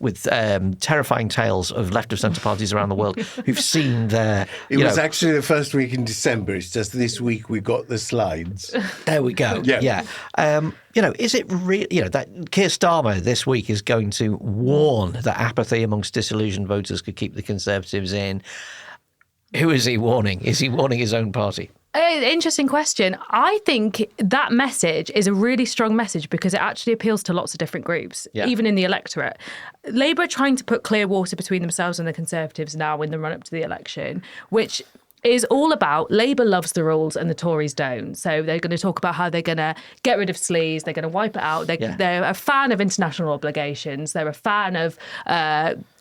S1: With terrifying tales of left of centre parties around the world who've seen their...
S2: It was actually the first week in December. It's just this week we got the slides.
S1: There we go. Yeah. Is it really... that Keir Starmer this week is going to warn that apathy amongst disillusioned voters could keep the Conservatives in. Who is he warning? Is he warning his own party?
S3: Interesting question. I think that message is a really strong message because it actually appeals to lots of different groups, even in the electorate. Labour are trying to put clear water between themselves and the Conservatives now in the run-up to the election, which is all about Labour loves the rules and the Tories don't. So they're going to talk about how they're going to get rid of sleaze, they're going to wipe it out. They're a fan of international obligations. They're a fan of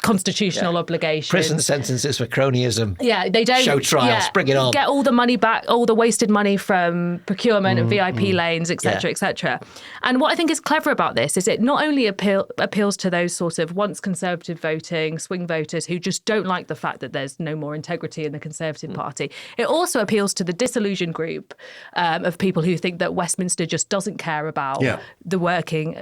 S3: constitutional obligations.
S1: Prison sentences for cronyism.
S3: Yeah, they don't.
S1: Show trials, bring it on.
S3: Get all the money back, all the wasted money from procurement and VIP lanes, etc., etc. And what I think is clever about this is it not only appeals to those sort of once Conservative voting, swing voters who just don't like the fact that there's no more integrity in the Conservative Party. It also appeals to the disillusioned group of people who think that Westminster just doesn't care about the working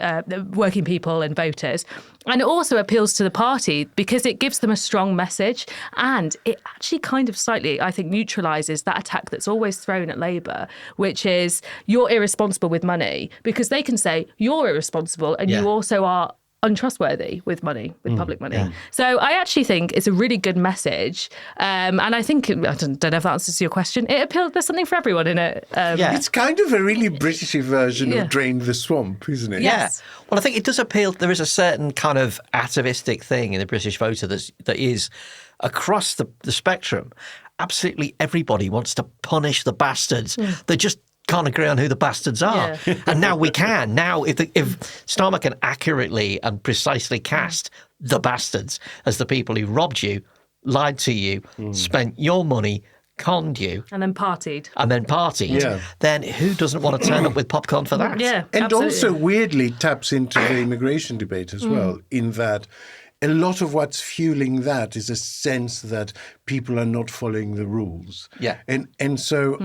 S3: people and voters. And it also appeals to the party because it gives them a strong message, and it actually kind of slightly, I think, neutralises that attack that's always thrown at Labour, which is you're irresponsible with money, because they can say you're irresponsible and you also are untrustworthy with money, with public money. So I actually think it's a really good message. And I think, I don't know if that answers your question, it appeals, there's something for everyone in it.
S2: It's kind of a really British version of Drain the Swamp, isn't it?
S3: Yes.
S1: Yeah. Well, I think it does appeal. There is a certain kind of atavistic thing in the British voter that is across the spectrum. Absolutely everybody wants to punish the bastards. They just can't agree on who the bastards are.
S3: Yeah.
S1: And now we can. Now, if Starmer can accurately and precisely cast the bastards as the people who robbed you, lied to you, spent your money, conned you,
S3: And then partied.
S1: then who doesn't want to turn up with popcorn for that?
S3: Yeah,
S2: And
S3: absolutely.
S2: also weirdly taps into the immigration debate as well, in that a lot of what's fueling that is a sense that people are not following the rules.
S1: Yeah.
S2: And so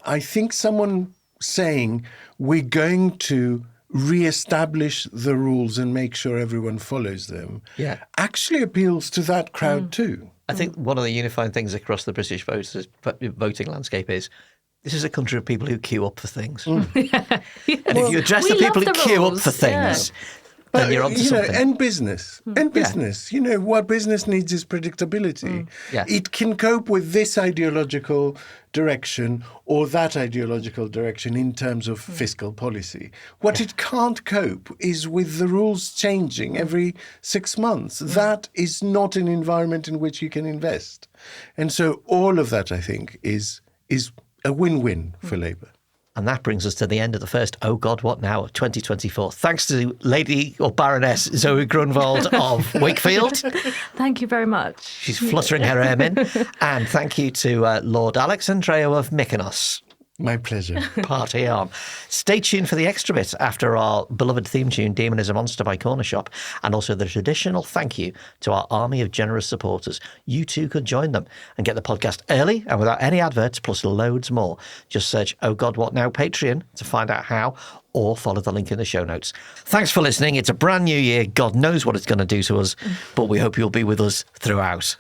S2: I think someone saying we're going to reestablish the rules and make sure everyone follows them actually appeals to that crowd too.
S1: I think one of the unifying things across the British voting landscape is this is a country of people who queue up for things. And if you address the
S3: we
S1: people
S3: love
S1: who
S3: the
S1: queue up
S3: rules,
S1: for things, then you're onto
S2: you know,
S1: something.
S2: and business. You know, what business needs is predictability.
S1: Yeah.
S2: It can cope with this ideological direction or that ideological direction in terms of fiscal policy. What it can't cope is with the rules changing every 6 months. That is not an environment in which you can invest. And so all of that, I think, is a win-win for Labour.
S1: And that brings us to the end of the first Oh God, What Now of 2024. Thanks to Lady or Baroness Zoe Grunewald of Wakefield.
S3: Thank you very much.
S1: She's fluttering her ermine. And thank you to Lord Alex Andreou of Mykonos.
S2: My pleasure.
S1: Party on. Stay tuned for the extra bit after our beloved theme tune, Demon is a Monster by Corner Shop, and also the traditional thank you to our army of generous supporters. You too could join them and get the podcast early and without any adverts, plus loads more. Just search Oh God What Now Patreon to find out how, or follow the link in the show notes. Thanks for listening. It's a brand new year. God knows what it's going to do to us, but we hope you'll be with us throughout.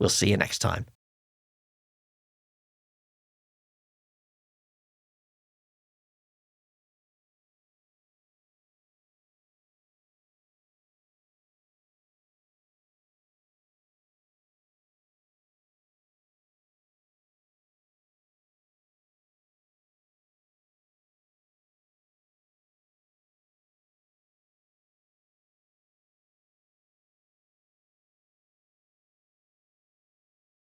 S1: We'll see you next time.